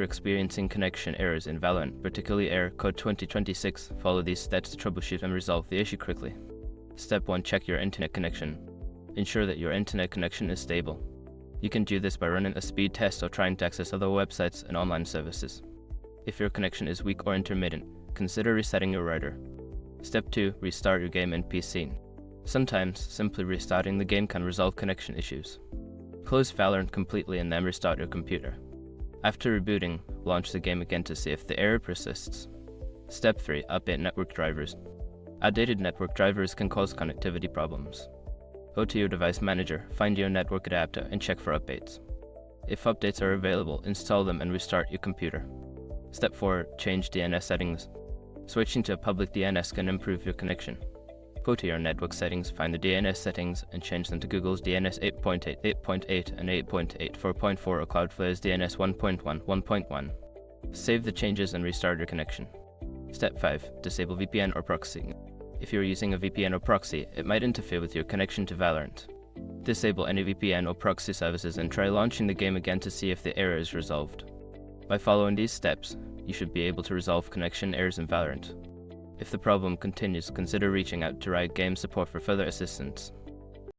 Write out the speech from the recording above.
you're experiencing connection errors in Valorant, particularly error code 2026, follow these steps to troubleshoot and resolve the issue quickly. Step 1. Check your internet connection. Ensure that your internet connection is stable. You can do this by running a speed test or trying to access other websites and online services. If your connection is weak or intermittent, consider resetting your router. Step 2. Restart your game and PC. Sometimes, simply restarting the game can resolve connection issues. Close Valorant completely and then restart your computer. After rebooting, launch the game again to see if the error persists. Step 3. Update network drivers. Outdated network drivers can cause connectivity problems. Go to your device manager, find your network adapter, and check for updates. If updates are available, install them and restart your computer. Step 4. Change DNS settings. Switching to a public DNS can improve your connection. Go to your network settings, find the DNS settings, and change them to Google's DNS 8.8, 8.8, and 8.8, 4.4 or Cloudflare's DNS 1.1, 1.1. Save the changes and restart your connection. Step 5. Disable VPN or proxy. If you're using a VPN or proxy, it might interfere with your connection to Valorant. Disable any VPN or proxy services and try launching the game again to see if the error is resolved. By following these steps, you should be able to resolve connection errors in Valorant. If the problem continues, consider reaching out to Riot Games support for further assistance.